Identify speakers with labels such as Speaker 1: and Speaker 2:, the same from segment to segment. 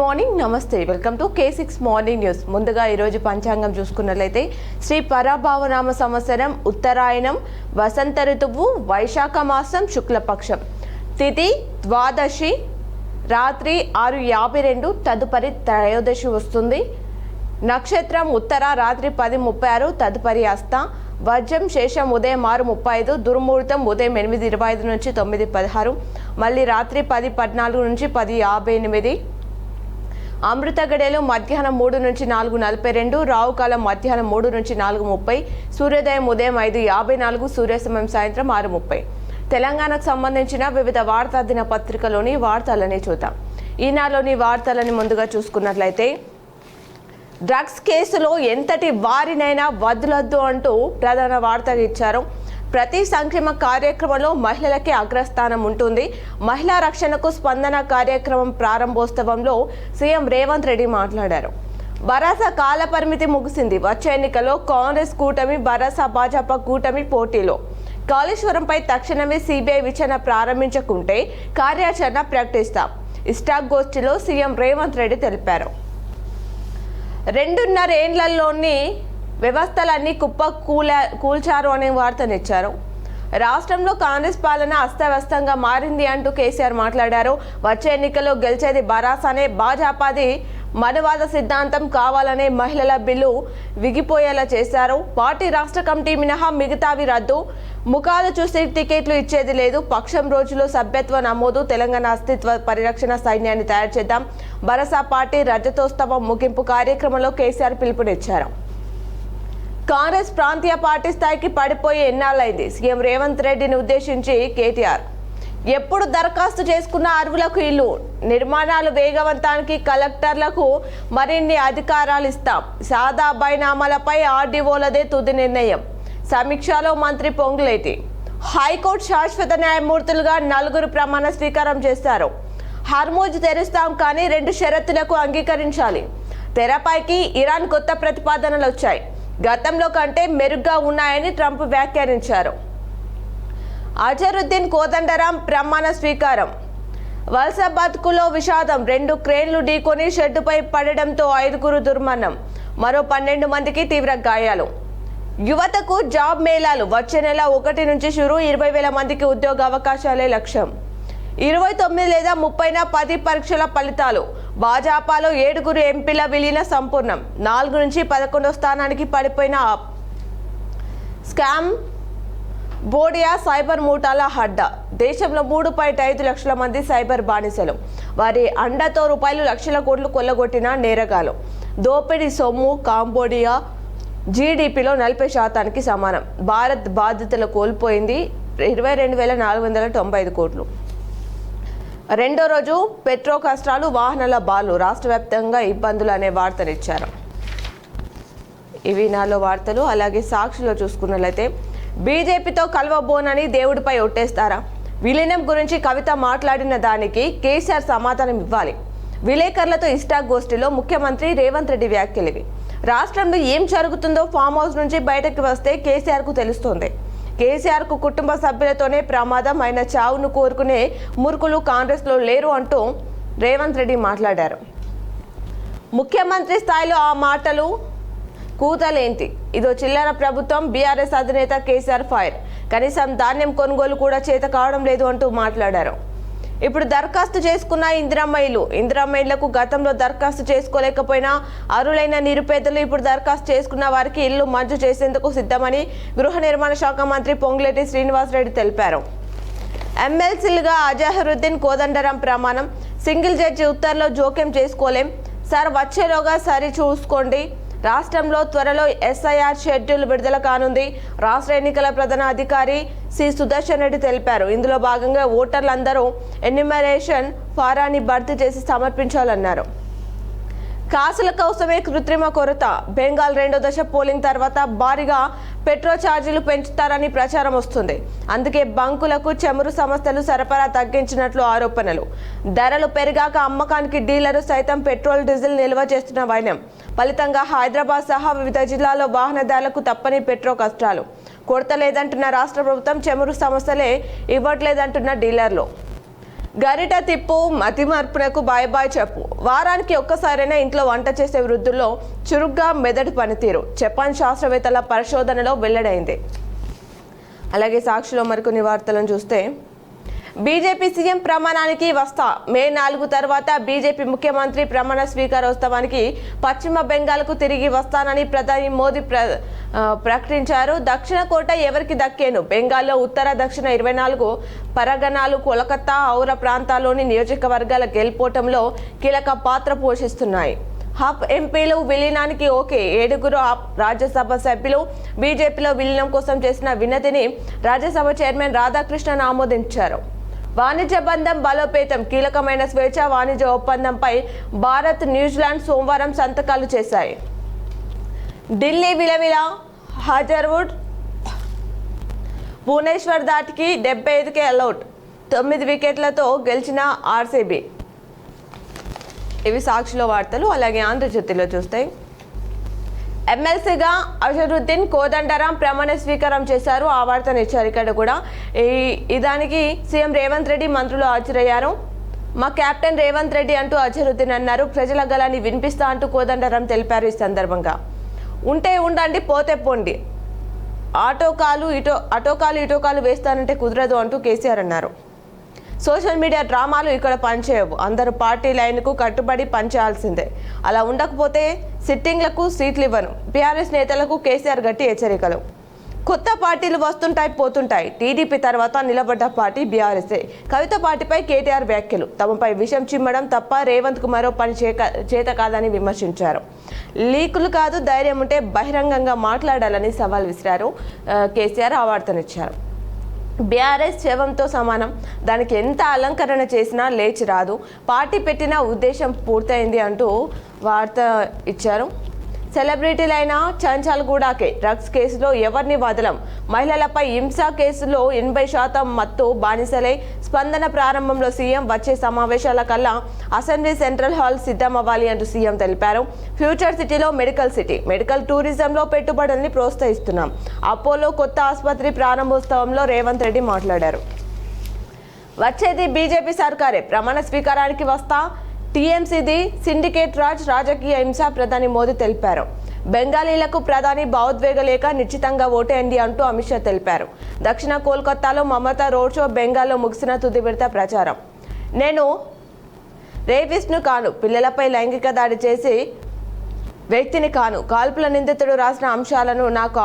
Speaker 1: Morning నమస్తే welcome to K6 morning news. ముందుగా ఈరోజు పంచాంగం చూసుకున్నట్లయితే శ్రీ పరాభావనామ సంవత్సరం ఉత్తరాయణం వసంత ఋతువు వైశాఖ మాసం శుక్లపక్షం తిథి ద్వాదశి రాత్రి 6:52 తదుపరి త్రయోదశి వస్తుంది. నక్షత్రం ఉత్తర రాత్రి 10:36 తదుపరి హస్త వజ్రం శేషం ఉదయం 6:35 దుర్ముహూర్తం ఉదయం 8:25 నుంచి 9:16 మళ్ళీ రాత్రి 10:14 నుంచి 10:58 అమృత గడియలు మధ్యాహ్నం 3 నుంచి 4:42 రావుకాలం మధ్యాహ్నం 3 నుంచి 4:30 సూర్యోదయం ఉదయం 5:54 సూర్యాస్తమయం సాయంత్రం 6:30. తెలంగాణకు సంబంధించిన వివిధ వార్తా దినపత్రికలోని వార్తలని చూద్దాం. ఈనాడులోని వార్తలని ముందుగా చూసుకున్నట్లయితే డ్రగ్స్ కేసులో ఎంతటి వారినైనా వదలొద్దు అంటూ ప్రధాన వార్తగా ఇచ్చారు. ప్రతి సంక్షేమ కార్యక్రమంలో మహిళలకే అగ్రస్థానం ఉంటుంది. మహిళా రక్షణకు స్పందన కార్యక్రమం ప్రారంభోత్సవంలో సీఎం రేవంత్ రెడ్డి మాట్లాడారు. భరోసా కాల పరిమితి ముగిసింది. వచ్చే ఎన్నికల్లో కాంగ్రెస్ కూటమి భరోసా భాజపా కూటమి పోటీలో. కాళేశ్వరంపై తక్షణమే సిబిఐ విచారణ ప్రారంభించకుంటే కార్యాచరణ ప్రకటిస్తాం. ఇష్టాగోష్ఠిలో సీఎం రేవంత్ రెడ్డి తెలిపారు. 2.5 ఏళ్లలోని వ్యవస్థలన్నీ కూల్చారు అనే వార్తనిచ్చారు. రాష్ట్రంలో కాంగ్రెస్ పాలన అస్తవ్యస్తంగా మారింది అంటూ కేసీఆర్ మాట్లాడారు. వచ్చే ఎన్నికల్లో గెలిచేది భరోసానే, భాజపాది మనువాద సిద్ధాంతం కావాలనే మహిళల బిల్లు విగిపోయేలా చేశారు. పార్టీ రాష్ట్ర కమిటీ మినహా మిగతావి రద్దు, ముఖాలు చూసి టికెట్లు ఇచ్చేది లేదు, పక్షం రోజులో సభ్యత్వ నమోదు, తెలంగాణ అస్తిత్వ పరిరక్షణ సైన్యాన్ని తయారు చేద్దాం, భరోసా పార్టీ రజతోత్సవం ముగింపు కార్యక్రమంలో కేసీఆర్ పిలుపునిచ్చారు. కాంగ్రెస్ ప్రాంతీయ పార్టీ స్థాయికి పడిపోయి ఎన్నాళ్ళైంది? సీఎం రేవంత్ రెడ్డిని ఉద్దేశించి కేటీఆర్. ఎప్పుడు దరఖాస్తు చేసుకున్న అర్హులకు ఇల్లు నిర్మాణాలు వేగవంతానికి కలెక్టర్లకు మరిన్ని అధికారాలు ఇస్తాం. సాదా బైనామాలపై ఆర్డీఓలదే తుది నిర్ణయం. సమీక్షలో మంత్రి పొంగులేటి. హైకోర్టు శాశ్వత న్యాయమూర్తులుగా 4 ప్రమాణ స్వీకారం చేశారు. హర్మూజ్ తెరుస్తాం కానీ 2 షరతులకు అంగీకరించాలి. తెరపైకి ఇరాన్ కొత్త ప్రతిపాదనలు వచ్చాయి. గతంలో కంటే మెరుగ్గా ఉన్నాయని ట్రంప్ వ్యాఖ్యానించారు. అజరుద్దీన్ కోదండరాం ప్రమాణ స్వీకారం. వలస బతుకులో విషాదం. 2 క్రేన్లు ఢీకొని షెడ్డుపై పడడంతో 5 దుర్మరణం, మరో 12 మందికి తీవ్ర గాయాలు. యువతకు జాబ్ మేళాలు వచ్చే నెల 1 నుంచి షురు. 20,000 మందికి ఉద్యోగ అవకాశాలే లక్ష్యం. 29 లేదా 30న 10 పరీక్షల ఫలితాలు. భాజపాలో 7 ఎంపీల విలీన సంపూర్ణం. 4 నుంచి 11వ స్థానానికి పడిపోయిన స్కామ్ బోడియా సైబర్ మూటాల హడ్డా. దేశంలో 3.5 లక్షల మంది సైబర్ బానిసలు. వారి అండతో లక్షల కోట్లు కొల్లగొట్టిన నేరగాలు. దోపిడీ సొమ్ము కాంబోడియా జీడీపీలో 40% సమానం. భారత్ బాధ్యతలు కోల్పోయింది 22,495 కోట్లు. రెండో రోజు పెట్రో కష్టాలు, వాహనాల బాలు, రాష్ట్ర వ్యాప్తంగా ఇబ్బందులు అనే వార్తనిచ్చారు. ఇవి నాలో వార్తలు. అలాగే సాక్షిలో చూసుకున్నట్లయితే బీజేపీతో కలవబోనని దేవుడిపై ఒట్టేస్తారా? విలీనం గురించి కవిత మాట్లాడిన దానికి కేసీఆర్ సమాధానం ఇవ్వాలి. విలేకరులతో ఇష్టాగోష్ఠిలో ముఖ్యమంత్రి రేవంత్ రెడ్డి వ్యాఖ్యలివి. రాష్ట్రంలో ఏం జరుగుతుందో ఫామ్ హౌస్ నుంచి బయటకు వస్తే కేసీఆర్కు తెలుస్తుంది. కేసీఆర్కు కుటుంబ సభ్యులతోనే ప్రమాదం, ఆయన చావును కోరుకునే మూర్ఖులు కాంగ్రెస్లో లేరు అంటూ రేవంత్ రెడ్డి మాట్లాడారు. ముఖ్యమంత్రి స్థాయిలో ఆ మాటలు కూతలేంటి? ఇదో చిల్లర ప్రభుత్వం. బీఆర్ఎస్ అధినేత కేసీఆర్ ఫైర్. కనీసం ధాన్యం కొనుగోలు కూడా చేత కావడం లేదు అంటూ మాట్లాడారు. ఇప్పుడు దరఖాస్తు చేసుకున్న ఇందిరమ్మ గతంలో దరఖాస్తు చేసుకోలేకపోయినా అర్హులైన నిరుపేదలు ఇప్పుడు దరఖాస్తు చేసుకున్న వారికి ఇల్లు మంజూరు చేసేందుకు సిద్ధమని గృహ నిర్మాణ శాఖ మంత్రి పొంగులేటి శ్రీనివాసరెడ్డి తెలిపారు. ఎమ్మెల్సీలుగా అజహరుద్దీన్ కోదండరాం ప్రమాణం. సింగిల్ జడ్జి ఉత్తర్వులో జోక్యం చేసుకోలేం సార్, వచ్చేలోగా సరి చూసుకోండి. రాష్ట్రంలో త్వరలో ఎస్ఐఆర్ షెడ్యూల్ విడుదల కానుంది. రాష్ట్ర ఎన్నికల ప్రధాన అధికారి సి సుదర్శన్ రెడ్డి తెలిపారు. ఇందులో భాగంగా ఓటర్లందరూ ఎన్యూమరేషన్ ఫారాన్ని భర్తీ చేసి సమర్పించాలన్నారు. కాసుల కోసమే కృత్రిమ కొరత. బెంగాల్ 2వ దశ పోలింగ్ తర్వాత భారీగా పెట్రోల్ ఛార్జీలు పెంచుతారని ప్రచారం వస్తుంది. అందుకే బంకులకు చమురు సంస్థలు సరఫరా తగ్గించినట్లు ఆరోపణలు. ధరలు పెరిగాక అమ్మకానికి డీలర్లు సైతం పెట్రోల్ డీజిల్ నిల్వ చేస్తున్న వైనం. ఫలితంగా హైదరాబాద్ సహా వివిధ జిల్లాల్లో వాహనదారులకు తప్పని పెట్రోల్ కష్టాలు. కొరత లేదంటున్న రాష్ట్ర ప్రభుత్వం, చమురు సంస్థలే ఇవ్వట్లేదంటున్న డీలర్లు. గరిట తిప్పు, మతిమర్పునకు బాయ్ బాయ్ చెప్పు. వారానికి ఒక్కసారైనా ఇంట్లో వంట చేసే వృద్ధుల్లో చురుగ్గా మెదడు పనితీరు జపాన్ శాస్త్రవేత్తల పరిశోధనలో వెల్లడైంది. అలాగే సాక్షిలో మరికొన్ని వార్తలను చూస్తే, బీజేపీ సీఎం ప్రమాణానికి వస్తా. మే 4 తర్వాత బీజేపీ ముఖ్యమంత్రి ప్రమాణ స్వీకారోత్సవానికి పశ్చిమ బెంగాల్కు తిరిగి వస్తానని ప్రధాని మోదీ ప్రకటించారు. దక్షిణ కోట ఎవరికి దక్కేను? బెంగాల్లో ఉత్తర దక్షిణ 24 పరగణాలు కోలకత్తా, ఔరా ప్రాంతాల్లోని నియోజకవర్గాల గెలుపోవటంలో కీలక పాత్ర పోషిస్తున్నాయి. హప్ ఎంపీలు విలీనానికి ఓకే. 7 రాజ్యసభ సభ్యులు బీజేపీలో విలీనం కోసం చేసిన వినతిని రాజ్యసభ చైర్మన్ రాధాకృష్ణన్ ఆమోదించారు. వాణిజ్య బంధం బలోపేతం. కీలకమైన స్వేచ్ఛ వాణిజ్య ఒప్పందంపై భారత్, న్యూజిలాండ్ సోమవారం సంతకాలు చేశాయి. ఢిల్లీ విలవిల హజర్వుడ్ భువనేశ్వర్ ధాటికి 75కే ఆలౌట్. 9 వికెట్లతో గెలిచిన ఆర్సీబీ. ఇవి సాక్షిలో వార్తలు. అలాగే ఆంధ్రజ్యోతిలో చూస్తే, ఎమ్మెల్సీగా అజరుద్దీన్ కోదండరాం ప్రమాణ స్వీకారం చేశారు. ఆ వార్తను ఇచ్చారు ఇక్కడ కూడా. దానికి సీఎం రేవంత్ రెడ్డి, మంత్రులు హాజరయ్యారు. మా కెప్టెన్ రేవంత్ రెడ్డి అంటూ అజరుద్దీన్ అన్నారు. ప్రజల గలాన్ని వినిపిస్తా అంటూ కోదండరాం తెలిపారు. ఈ సందర్భంగా ఉంటే ఉండండి, పోతే పోండి, అటోకాలు వేస్తానంటే కుదరదు అంటూ కేసీఆర్ అన్నారు. సోషల్ మీడియా డ్రామాలు ఇక్కడ పనిచేయవు. అందరూ పార్టీ లైన్కు కట్టుబడి పనిచేయాల్సిందే. అలా ఉండకపోతే సిట్టింగ్లకు సీట్లు ఇవ్వను. బీఆర్ఎస్ నేతలకు కేసీఆర్ గట్టి హెచ్చరికలు. కొత్త పార్టీలు వస్తుంటాయి, పోతుంటాయి. టీడీపీ తర్వాత నిలబడ్డ పార్టీ బీఆర్ఎస్ఏ. కవిత పార్టీపై కేటీఆర్ వ్యాఖ్యలు. తమపై విషం చిమ్మడం తప్ప రేవంత్కు మరో పని చేత కాదని విమర్శించారు. లీకులు కాదు, ధైర్యం ఉంటే బహిరంగంగా మాట్లాడాలని సవాల్ విసిరారు కేసీఆర్. ఆ వార్తనిచ్చారు. బీఆర్ఎస్ శవంతో సమానం, దానికి ఎంత అలంకరణ చేసినా లేచి రాదు. పార్టీ పెట్టిన ఉద్దేశం పూర్తయింది అంటూ వార్త ఇచ్చారు. సెలబ్రిటీలైన చంచల్గూడకే డ్రగ్స్ కేసులో ఎవరిని వదలం. మహిళలపై హింస కేసులో 80% మత్తు బానిసలై స్పందన ప్రారంభంలో సీఎం. వచ్చే సమావేశాల కల్లా అసెంబ్లీ సెంట్రల్ హాల్ సిద్ధమవ్వాలి అంటూ సీఎం తెలిపారు. ఫ్యూచర్ సిటీలో మెడికల్ సిటీ, మెడికల్ టూరిజంలో పెట్టుబడుల్ని ప్రోత్సహిస్తున్నాం. అపోలో కొత్త ఆసుపత్రి ప్రారంభోత్సవంలో రేవంత్ రెడ్డి మాట్లాడారు. వచ్చేది బీజేపీ సర్కారే. ప్రమాణ స్వీకారానికి వస్తా. టీఎంసీది సిండికేట్ రాజ్, రాజకీయ హింస, ప్రధాని మోదీ తెలిపారు. బెంగాలీలకు ప్రధాని భావోద్వేగలేక నిశ్చితంగా ఓటేయండి అంటూ అమిత్ షా తెలిపారు. దక్షిణ కోల్కతాలో మమతా రోడ్ షో. బెంగాల్లో ముగిసిన తుది విడత ప్రచారం. నేను రేపిస్ట్ను కాను, పిల్లలపై లైంగిక దాడి చేసి వ్యక్తిని కాను. కాల్పుల నిందితుడు రాసిన అంశాలను నాకు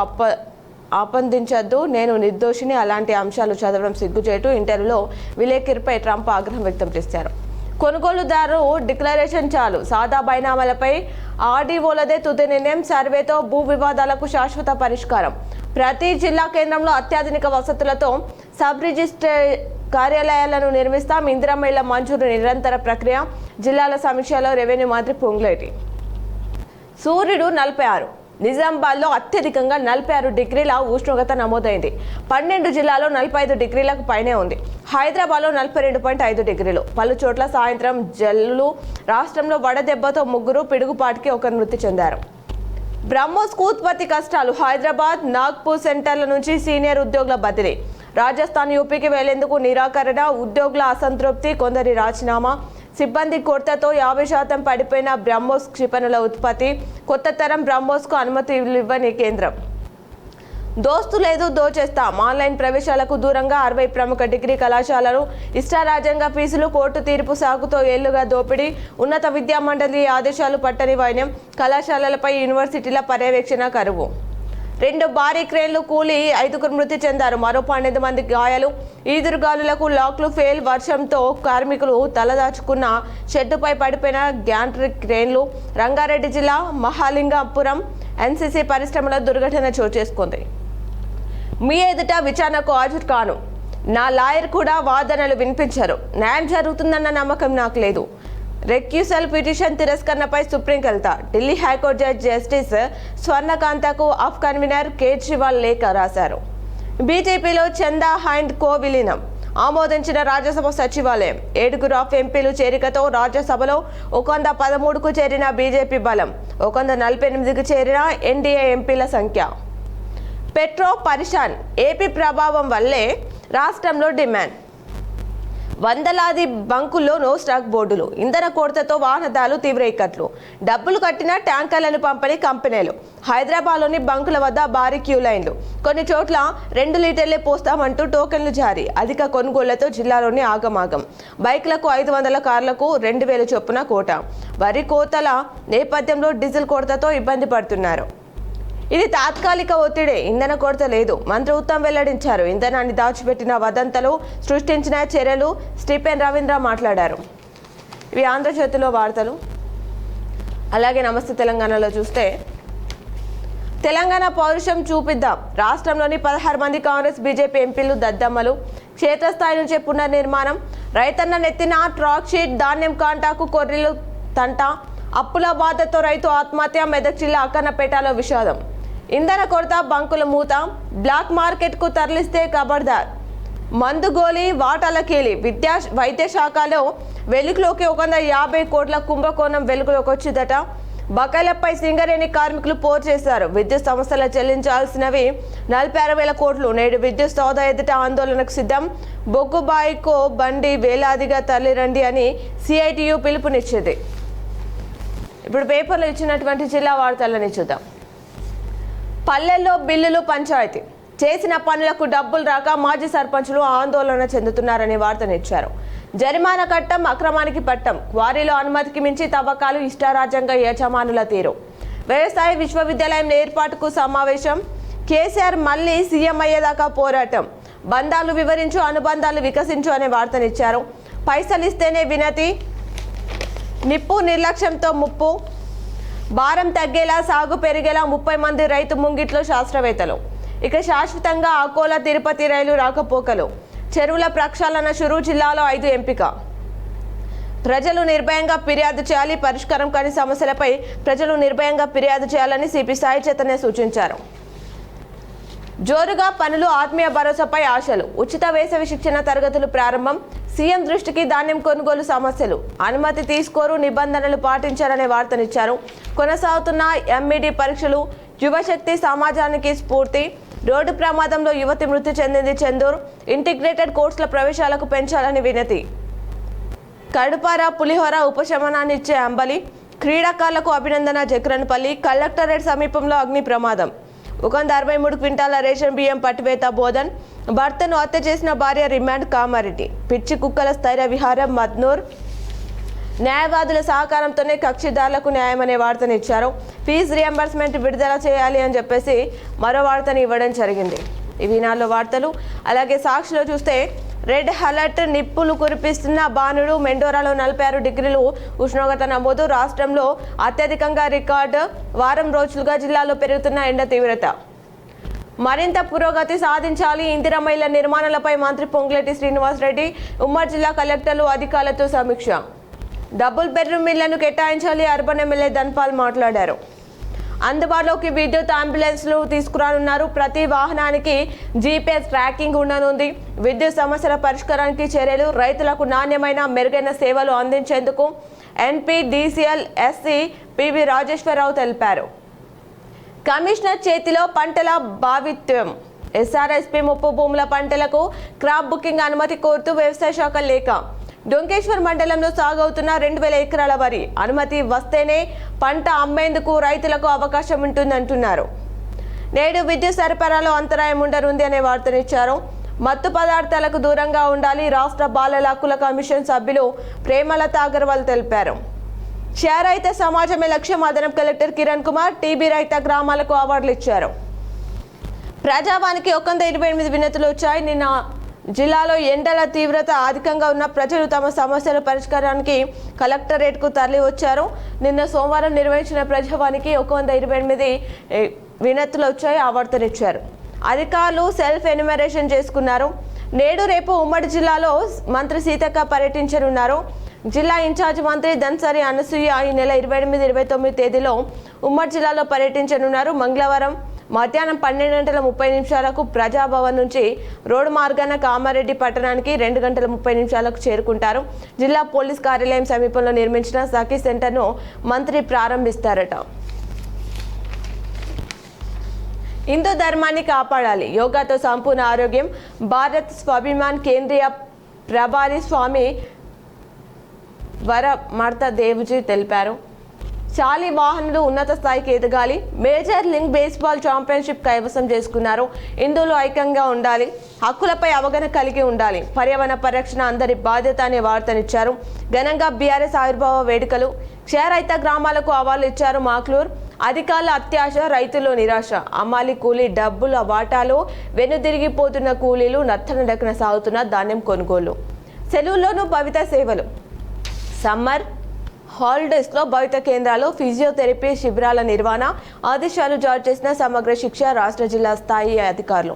Speaker 1: ఆపందించొద్దు. నేను నిర్దోషిని. అలాంటి అంశాలు చదవడం సిగ్గుచేటు. ఇంటర్వ్యూలో విలేకరిపై ట్రంప్ ఆగ్రహం వ్యక్తం చేశారు. కొనుగోలుదారు డిక్లరేషన్ చాలు. సాదా బైనామాలపై ఆర్డీఓలదే తుది నిర్ణయం. సర్వేతో భూ వివాదాలకు శాశ్వత పరిష్కారం. ప్రతి జిల్లా కేంద్రంలో అత్యాధునిక వసతులతో సబ్ రిజిస్టర్ కార్యాలయాలను నిర్మిస్తాం. ఇందిరమ్మ ఇళ్ల మంజూరు నిరంతర ప్రక్రియ. జిల్లాల సమీక్షలో రెవెన్యూ మంత్రి పొంగులేటి. సూర్యుడు 46. నిజామాబాద్లో అత్యధికంగా 46 డిగ్రీల ఉష్ణోగ్రత నమోదైంది. 12 జిల్లాలో 45 డిగ్రీలకు పైనే ఉంది. హైదరాబాద్లో 42.5 డిగ్రీలు. పలు చోట్ల సాయంత్రం జల్లులు. రాష్ట్రంలో వడదెబ్బతో 3, పిడుగుపాటికి 1 మృతి చెందారు. బ్రహ్మోస్కు ఉత్పత్తి కష్టాలు. హైదరాబాద్, నాగ్పూర్ సెంటర్ల నుంచి సీనియర్ ఉద్యోగుల బదిలీ. రాజస్థాన్, యూపీకి వెళ్లేందుకు నిరాకరణ. ఉద్యోగుల అసంతృప్తి. కొందరి రాజీనామా. సిబ్బంది కొరతతో 50% పడిపోయిన బ్రహ్మోస్ క్షిపణుల ఉత్పత్తి. కొత్త తరం బ్రహ్మోస్కు అనుమతి ఇవ్వని కేంద్రం. దోస్తు లేదు, దోచేస్తాం. ఆన్లైన్ ప్రవేశాలకు దూరంగా 60 ప్రముఖ డిగ్రీ కళాశాలలు. ఇష్టారాజ్యంగా ఫీజులు. కోర్టు తీర్పు సాగుతో ఏళ్లుగా దోపిడీ. ఉన్నత విద్యా మండలి ఆదేశాలు పట్టని వైనం. కళాశాలలపై యూనివర్సిటీల పర్యవేక్షణ కరువు. 2 భారీ క్రేన్లు కూలి 5 మృతి చెందారు. మరో 12 మంది గాయాలు. ఈదురుగాలులకు లాక్లు ఫెయిల్. వర్షంతో కార్మికులు తలదాచుకున్న షెడ్డుపై పడిపోయిన గ్యాంట్రిక్ క్రేన్లు. రంగారెడ్డి జిల్లా మహాలింగాపురం ఎన్సీసీ పరిశ్రమలో దుర్ఘటన చోటు చేసుకుంది. మీ ఎదుట విచారణకు హాజరు కాను. నా లాయర్ కూడా వాదనలు వినిపించారు. న్యాయం జరుగుతుందన్న నమ్మకం నాకు లేదు. రెక్యూసల్ పిటిషన్ తిరస్కరణపై సుప్రీం వెళ్తా. ఢిల్లీ హైకోర్టు జడ్జి జస్టిస్ స్వర్ణకాంతకు ఆఫ్ కన్వీనర్ కేజ్రీవాల్ లేఖ రాశారు. బీజేపీలో చందా అండ్ కో విలీనం ఆమోదించిన రాజ్యసభ సచివాలయం. 7 ఆఫ్ ఎంపీలు చేరికతో రాజ్యసభలో 113కు చేరిన బీజేపీ బలం. 148కు చేరిన ఎన్డీఏ ఎంపీల సంఖ్య. పెట్రో పరిషాన్. ఏపీ ప్రభావం వల్లే రాష్ట్రంలో డిమాండ్. వందలాది బంకుల్లో నో స్టాక్ బోర్డులు, ఇంధన కొరతతో వాహనదారులు తీవ్ర ఇక్కట్లు, డబ్బులు కట్టిన ట్యాంకర్లను పంపని కంపెనీలు. హైదరాబాద్లోని బంకుల వద్ద భారీ క్యూ లైన్లు, కొన్ని చోట్ల 2 లీటర్లే పోస్తామంటూ టోకెన్లు జారీ. అధిక కొనుగోళ్లతో జిల్లాలోని ఆగమాగం. బైక్లకు 500, కార్లకు 2000 చొప్పున కోట. వరి కోతల నేపథ్యంలో డీజిల్ కొరతతో ఇబ్బంది పడుతున్నారు. ఇది తాత్కాలిక ఒత్తిడే, ఇంధన కొరత లేదు. మంత్రి ఉత్తమ్ వెల్లడించారు. ఇంధనాన్ని దాచిపెట్టిన వదంతలు సృష్టించిన చర్యలు. స్టీఫెన్ రవీంద్ర మాట్లాడారు. ఇవి ఆంధ్రజ్యోతిలో వార్తలు. అలాగే నమస్తే తెలంగాణలో చూస్తే, తెలంగాణ పౌరుషం చూపిద్దాం. రాష్ట్రంలోని 16 మంది కాంగ్రెస్ బీజేపీ ఎంపీలు దద్దమ్మలు. క్షేత్రస్థాయి నుంచే పునర్నిర్మాణం. రైతన్న నెత్తిన ట్రాక్ షీట్, ధాన్యం కాంటాకు కొర్రీలు తంట. అప్పుల బాధతో రైతు ఆత్మహత్య. మెదక్ జిల్లా అక్కన్నపేటలో విషాదం. ఇంధన కొరత, బంకుల మూత. బ్లాక్ మార్కెట్కు తరలిస్తే ఖబర్దార్. మందు గోలి, వాటాల కేలి. వైద్య శాఖలో వెలుగులోకి 150 కోట్ల కుంభకోణం వెలుగులోకి వచ్చిందట. బకాయిలపై సింగరేణి కార్మికులు పోరు చేశారు. విద్యుత్ సంస్థలు చెల్లించాల్సినవి 46,000 కోట్లు. నేడు విద్యుత్ సౌద ఎదుట ఆందోళనకు సిద్ధం. బొగ్గుబాయికో బండి వేలాదిగా తరలిరండి అని సిఐటియు పిలుపునిచ్చింది. ఇప్పుడు పేపర్లో ఇచ్చినటువంటి జిల్లా వార్తలని చూద్దాం. పల్లెల్లో బిల్లులు పంచాయతీ. చేసిన పనులకు డబ్బులు రాక మాజీ సర్పంచులు ఆందోళన చెందుతున్నారనే వార్తనిచ్చారు. జరిమానా కట్టం, అక్రమానికి పట్టం. క్వారీలో అనుమతికి మించి తవ్వకాలు, ఇష్టారాజ్యంగా యజమానుల తీరు. వ్యవసాయ విశ్వవిద్యాలయం ఏర్పాటుకు సమావేశం. కేసీఆర్ మళ్లీ సీఎం అయ్యేదాకా పోరాటం. బంధాలు వివరించు, అనుబంధాలు వికసించు అనే వార్తనిచ్చారు. పైసలు ఇస్తేనే వినతి. నిప్పు నిర్లక్ష్యంతో ముప్పు. భారం తగ్గేలా, సాగు పెరిగేలా 30 మంది రైతు ముంగిట్లో శాస్త్రవేత్తలు. ఇక శాశ్వతంగా అకోలా తిరుపతి రైలు రాకపోకలు. చెరువుల ప్రక్షాళన షురు. జిల్లాలో 5 ఎంపిక. ప్రజలు నిర్భయంగా ఫిర్యాదు చేయాలి. పరిష్కారం కాని సమస్యలపై ప్రజలు నిర్భయంగా ఫిర్యాదు చేయాలని సిపి సాయి చైతన్య సూచించారు. జోరుగా పనులు, ఆత్మీయ భరోసాపై ఆశలు. ఉచిత వేసవి శిక్షణ తరగతులు ప్రారంభం. సీఎం దృష్టికి ధాన్యం కొనుగోలు సమస్యలు. అనుమతి తీసుకోరు, నిబంధనలు పాటించారనే వార్తనిచ్చారు. కొనసాగుతున్న ఎంఈడి పరీక్షలు. యువశక్తి సమాజానికి స్ఫూర్తి. రోడ్డు ప్రమాదంలో యువతి మృతి చెందింది చెందూరు. ఇంటిగ్రేటెడ్ కోర్సుల ప్రవేశాలకు పెంచాలని వినతి. కడుపార పులిహోర ఉపశమనాన్నిచ్చే అంబలి. క్రీడాకారులకు అభినందన జక్రన్పల్లి. కలెక్టరేట్ సమీపంలో అగ్ని ప్రమాదం. 163 క్వింటాల రేషన్ బియ్యం పట్టివేత బోధన్. భర్తను హత్య చేసిన భార్య రిమాండ్ కామారెడ్డి. పిచ్చి కుక్కల స్థైర్య విహారం మద్నూర్. న్యాయవాదుల సహకారంతోనే కక్షిదారులకు న్యాయమనే వార్తనిచ్చారు. ఫీజు రియంబర్స్మెంట్ విడుదల చేయాలి అని చెప్పేసి మరో వార్తని ఇవ్వడం జరిగింది. ఇవి నాలుగు వార్తలు. అలాగే సాక్షిలో చూస్తే, రెడ్ అలర్ట్, నిప్పులు కురిపిస్తున్న బాణుడు. మెండోరాలో 46 డిగ్రీలు ఉష్ణోగ్రత నమోదు. రాష్ట్రంలో అత్యధికంగా రికార్డు. వారం రోజులుగా జిల్లాలో పెరుగుతున్న ఎండ తీవ్రత. మరింత పురోగతి సాధించాలి. ఇందిరమ్మ ఇళ్ల నిర్మాణాలపై మంత్రి పొంగులేటి శ్రీనివాసరెడ్డి ఉమ్మడి జిల్లా కలెక్టర్లు అధికారులతో సమీక్ష. డబుల్ బెడ్రూమ్ ఇళ్లను కేటాయించాలి. అర్బన్ ఎమ్మెల్యే ధన్పాల్ మాట్లాడారు. అందుబాటులోకి విద్యుత్ అంబులెన్స్లు తీసుకురానున్నారు. ప్రతి వాహనానికి జీపీఎస్ ట్రాకింగ్ ఉండనుంది. విద్యుత్ సమస్యల పరిష్కారానికి చర్యలు. రైతులకు నాణ్యమైన మెరుగైన సేవలు అందించేందుకు ఎన్పీడీసీఎల్ ఎస్సీ పివి రాజేశ్వరరావు తెలిపారు. కమిషనర్ చేతిలో పంటల భావిత్వం. ఎస్ఆర్ఎస్పీ ముప్పు భూముల పంటలకు క్రాప్ బుకింగ్ అనుమతి కోరుతూ వ్యవసాయ శాఖ లేఖ. డొంకేశ్వర్ మండలంలో సాగవుతున్న 2000 ఎకరాల వరి అనుమతి వస్తేనే పంట అమ్మేందుకు రైతులకు అవకాశం ఉంటుందంటున్నారు. నేడు విద్యుత్ సరఫరాలో అంతరాయం ఉండనుంది అనే వార్తనిచ్చారు. మత్తు పదార్థాలకు దూరంగా ఉండాలి. రాష్ట్ర బాలల హక్కుల కమిషన్ సభ్యులు ప్రేమలత అగర్వాల్ తెలిపారు. క్షయరహిత సమాజమే లక్ష్యం. అదనపు కలెక్టర్ కిరణ్ కుమార్ టీబీ రహిత గ్రామాలకు అవార్డులు ఇచ్చారు. ప్రజావానికి 128 వినతులు వచ్చాయి. నిన్న జిల్లాలో ఎండల తీవ్రత అధికంగా ఉన్న ప్రజలు తమ సమస్యల పరిష్కారానికి కలెక్టరేట్కు తరలి వచ్చారు. నిన్న సోమవారం నిర్వహించిన ప్రజావానికి 128 వినతులు వచ్చాయి. అవార్డునిచ్చారు. అధికారులు సెల్ఫ్ ఎన్యుమరేషన్ చేసుకున్నారు. నేడు రేపు ఉమ్మడి జిల్లాలో మంత్రి సీతక్క పర్యటించనున్నారు. జిల్లా ఇన్ఛార్జ్ మంత్రి ధన్సరి అనసూయ ఈ నెల 28, 29 తేదీలో ఉమ్మడి జిల్లాలో పర్యటించనున్నారు. మంగళవారం మధ్యాహ్నం 12:30 ప్రజాభవన్ నుంచి రోడ్డు మార్గాన కామారెడ్డి పట్టణానికి 2:30 చేరుకుంటారు. జిల్లా పోలీస్ కార్యాలయం సమీపంలో నిర్మించిన సఖీ సెంటర్ను మంత్రి ప్రారంభిస్తారట. హిందూ ధర్మాన్ని కాపాడాలి. యోగాతో సంపూర్ణ ఆరోగ్యం. భారత్ స్వాభిమాన్ కేంద్రీయ ప్రభారి స్వామి వరమర్త దేవుజీ తెలిపారు. చాలీ వాహనులు ఉన్నత స్థాయికి ఎదగాలి. మేజర్ లీగ్ బేస్బాల్ ఛాంపియన్షిప్ కైవసం చేసుకున్నారు. ఇందులో ఐక్యంగా ఉండాలి. హక్కులపై అవగాహన కలిగి ఉండాలి. పర్యావరణ పరిరక్షణ అందరి బాధ్యత అనే వార్తనిచ్చారు. ఘనంగా బీఆర్ఎస్ ఆవిర్భావ వేడుకలు. క్షయరైత గ్రామాలకు అవార్డులు ఇచ్చారు మాక్లూర్. అధికారుల అత్యాశ, రైతుల్లో నిరాశ. అమ్మాలి కూలీ డబ్బుల వాటాలో వెనుదిరిగిపోతున్న కూలీలు, నత్తనడకన సాగుతున్న ధాన్యం కొనుగోలు. సెలవుల్లోనూ భవిత సేవలు. సమ్మర్ హాలిడేస్లో భవిత కేంద్రాల్లో ఫిజియోథెరపీ శిబిరాల నిర్వహణ ఆదేశాలు జారీ చేసిన సమగ్ర శిక్ష రాష్ట్ర జిల్లా స్థాయి అధికారులు.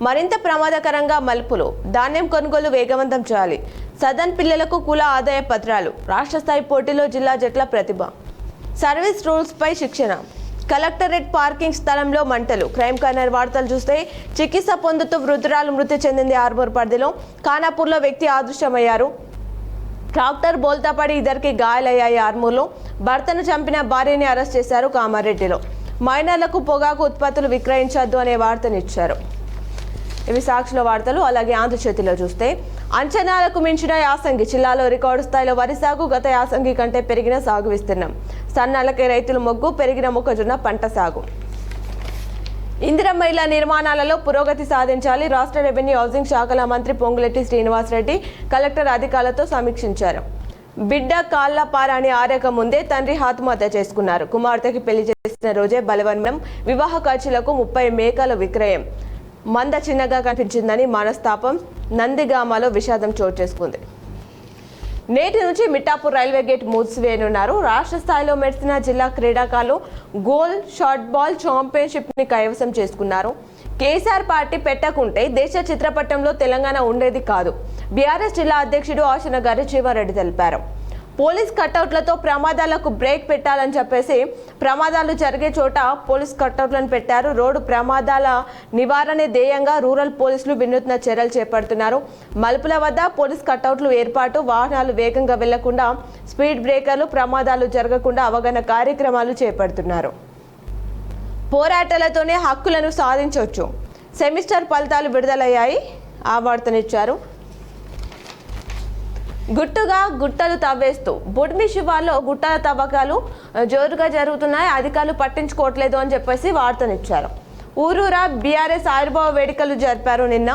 Speaker 1: మరింత ప్రమాదకరంగా మలుపులు. ధాన్యం కొనుగోలు వేగవంతం చేయాలి. సదన్ పిల్లలకు కుల ఆదాయ పత్రాలు. రాష్ట్ర స్థాయి పోటీలో జిల్లా జట్ల ప్రతిభ. సర్వీస్ రూల్స్ పై శిక్షణ. కలెక్టరేట్ పార్కింగ్ స్థలంలో మంటలు. క్రైమ్ కార్నర్ వార్తలు చూస్తే చికిత్స పొందుతూ వృద్ధురాలు మృతి చెందింది ఆర్మూర్ పరిధిలో. ఖానాపూర్లో వ్యక్తి అదృశ్యమయ్యారు. ట్రాక్టర్ బోల్తాపడి ఇద్దరికి గాయాలయ్యాయి ఆర్మూర్లో. భర్తను చంపిన భార్యని అరెస్ట్ చేశారు కామారెడ్డిలో. మైనర్లకు పొగాకు ఉత్పత్తులు విక్రయించొద్దు అనే వార్తనిచ్చారు. ఇవి సాక్షుల వార్తలు. అలాగే ఆంధ్రజ్యోతిలో చూస్తే అంచనాలకు మించిన యాసంగి. జిల్లాలో రికార్డు స్థాయిలో వరి సాగు. గత యాసంగి కంటే పెరిగిన సాగు విస్తీర్ణం. సన్నాలకే రైతులు మొగ్గు. పెరిగిన మొక్కజొన్న పంట సాగు. ఇందిరమ్మ ఇళ్ల నిర్మాణాలలో పురోగతి సాధించాలి. రాష్ట్ర రెవెన్యూ హౌసింగ్ శాఖల మంత్రి పొంగులేటి శ్రీనివాసరెడ్డి కలెక్టర్ అధికారులతో సమీక్షించారు. బిడ్డ కాళ్ల పారాని ఆరక ముందే తండ్రి ఆత్మహత్య చేసుకున్నారు. కుమార్తెకి పెళ్లి చేసిన రోజే బలవన్మం. వివాహ ఖర్చులకు 30 మేకల విక్రయం. మంద చిన్నగా కనిపించిందని మనస్తాపం. నందిగామలో విషాదం చోటు చేసుకుంది. నేటి నుంచి మిఠాపూర్ రైల్వే గేట్ మూసివేయనున్నారు. రాష్ట్ర స్థాయిలో మెరిసిన జిల్లా క్రీడాకారులు గోల్ షార్ట్ బాల్ ఛాంపియన్షిప్ ని కైవసం చేసుకున్నారు. కేసీఆర్ పార్టీ పెట్టకుంటే దేశ చిత్రపటంలో తెలంగాణ ఉండేది కాదు. బీఆర్ఎస్ జిల్లా అధ్యక్షుడు ఆశన గారి జీవారెడ్డి తెలిపారు. పోలీస్ కటౌట్లతో ప్రమాదాలకు బ్రేక్ పెట్టాలని చెప్పేసి ప్రమాదాలు జరిగే చోట పోలీస్ కటౌట్లను పెట్టారు. రోడ్డు ప్రమాదాల నివారణే ధ్యేయంగా రూరల్ పోలీసులు వినూత్న చర్యలు చేపడుతున్నారు. మలుపుల వద్ద పోలీస్ కటౌట్లు ఏర్పాటు. వాహనాలు వేగంగా వెళ్లకుండా స్పీడ్ బ్రేకర్లు. ప్రమాదాలు జరగకుండా అవగాహన కార్యక్రమాలు చేపడుతున్నారు. పోరాటాలతోనే హక్కులను సాధించవచ్చు. సెమిస్టర్ ఫలితాలు విడుదలయ్యాయి. ఆ వార్తనిచ్చారు. గుట్టలు తవ్వేస్తూ బుడ్మి శివార్లో గుట్టల తవ్వకాలు జోరుగా జరుగుతున్నాయి. అధికారులు పట్టించుకోవట్లేదు అని చెప్పేసి వార్తనిచ్చారు. ఊరూరా బీఆర్ఎస్ ఆవిర్భావ వేడుకలు జరిపారు. నిన్న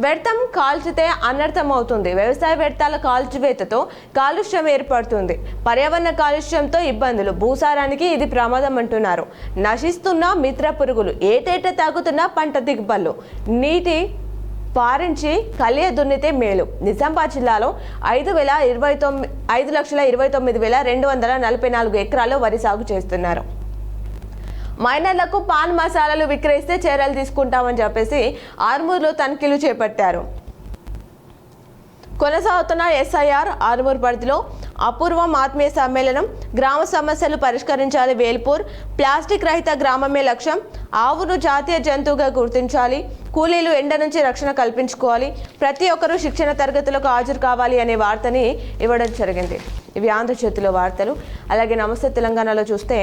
Speaker 1: వ్యర్థం కాల్చితే అనర్థం అవుతుంది. వ్యవసాయ వ్యర్థాల కాల్చివేతతో కాలుష్యం ఏర్పడుతుంది. పర్యావరణ కాలుష్యంతో ఇబ్బందులు. భూసారానికి ఇది ప్రమాదం అంటున్నారు. నశిస్తున్న మిత్ర పురుగులు. ఏటేట తాగుతున్న పంట దిగుబడులు. నీటి పారించి కలియ దున్నితే మేలు. నిజామాబాద్ జిల్లాలో 5,29,244 ఎకరాల్లో వరి సాగు చేస్తున్నారు. మైనర్లకు పాన్ మసాలాలు విక్రయిస్తే చర్యలు తీసుకుంటామని చెప్పేసి ఆర్మూర్లో తనిఖీలు చేపట్టారు. కొనసాగుతున్న ఎస్ఐఆర్. ఆర్మూర్ పరిధిలో అపూర్వం ఆత్మీయ సమ్మేళనం. గ్రామ సమస్యలు పరిష్కరించాలి. వేల్పూర్ ప్లాస్టిక్ రహిత గ్రామమే లక్ష్యం. ఆవును జాతీయ జంతువుగా గుర్తించాలి. కూలీలు ఎండ నుంచి రక్షణ కల్పించుకోవాలి. ప్రతి ఒక్కరూ శిక్షణ తరగతులకు హాజరు కావాలి అనే వార్తని ఇవ్వడం జరిగింది. ఇవి ఆంధ్రజ్యోతిలో వార్తలు. అలాగే నమస్తే తెలంగాణలో చూస్తే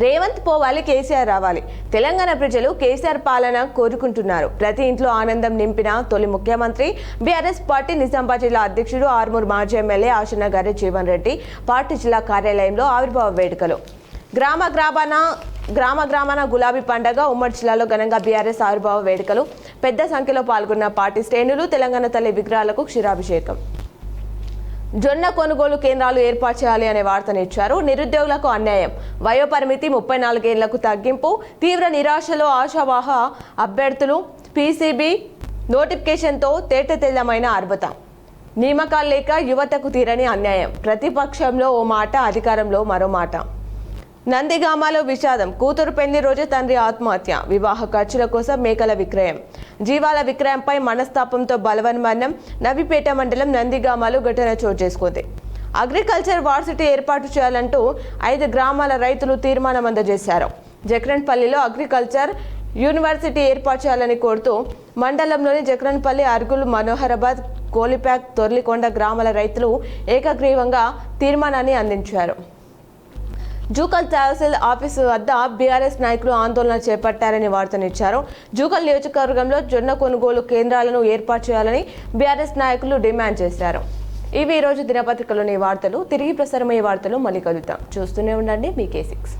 Speaker 1: రేవంత్ పోవాలి, కేసీఆర్ రావాలి. తెలంగాణ ప్రజలు కేసీఆర్ పాలన కోరుకుంటున్నారు. ప్రతి ఇంట్లో ఆనందం నింపిన తొలి ముఖ్యమంత్రి. బీఆర్ఎస్ పార్టీ నిజామాబాద్ జిల్లా అధ్యక్షుడు ఆర్మూర్ మాజీ ఎమ్మెల్యే ఆశన గారి జీవన్ రెడ్డి పార్టీ జిల్లా కార్యాలయంలో ఆవిర్భావ వేడుకలు. గ్రామ గ్రామాన గులాబీ పండగ. ఉమ్మడి జిల్లాలో ఘనంగా బీఆర్ఎస్ ఆవిర్భావ వేడుకలు. పెద్ద సంఖ్యలో పాల్గొన్న పార్టీ శ్రేణులు. తెలంగాణ తల్లి విగ్రహాలకు క్షీరాభిషేకం. జొన్న కొనుగోలు కేంద్రాలు ఏర్పాటు చేయాలి అనే వార్తనిచ్చారు. నిరుద్యోగులకు అన్యాయం. వయోపరిమితి 34 ఏళ్లకు తగ్గింపు. తీవ్ర నిరాశలో ఆశావాహ అభ్యర్థులు. పీసీబీ నోటిఫికేషన్తో తేటతెల్లమైన అర్బత. నియామకాలు లేక యువతకు తీరని అన్యాయం. ప్రతిపక్షంలో ఓ మాట, అధికారంలో మరో మాట. నందిగామలో విషాదం. కూతురు పెళ్లి రోజు తండ్రి ఆత్మహత్య. వివాహ ఖర్చుల కోసం మేకల విక్రయం. జీవాల విక్రయంపై మనస్తాపంతో బలవన్మరణం. నవిపేట మండలం నందిగామలో ఘటన చోటు చేసుకుంది. అగ్రికల్చర్ వార్సిటీ ఏర్పాటు చేయాలంటూ 5 గ్రామాల రైతులు తీర్మానం అందజేశారు. జక్రన్పల్లిలో అగ్రికల్చర్ యూనివర్సిటీ ఏర్పాటు చేయాలని కోరుతూ మండలంలోని జక్రన్పల్లి, అర్గుల్, మనోహరాబాద్, కోలిప్యాక్, తొర్లికొండ గ్రామాల రైతులు ఏకగ్రీవంగా తీర్మానాన్ని అందించారు. జూకల్ తహసీల్ ఆఫీసు వద్ద బీఆర్ఎస్ నాయకులు ఆందోళన చేపట్టారని వార్తనిచ్చారు. జూకల్ నియోజకవర్గంలో జొన్న కొనుగోలు కేంద్రాలను ఏర్పాటు చేయాలని బీఆర్ఎస్ నాయకులు డిమాండ్ చేశారు. ఇవి ఈ రోజు దినపత్రికలోని వార్తలు. తిరిగి ప్రసారమయ్యే వార్తలు మళ్ళీ కలుద్దాం. చూస్తూనే ఉండండి మీ K6.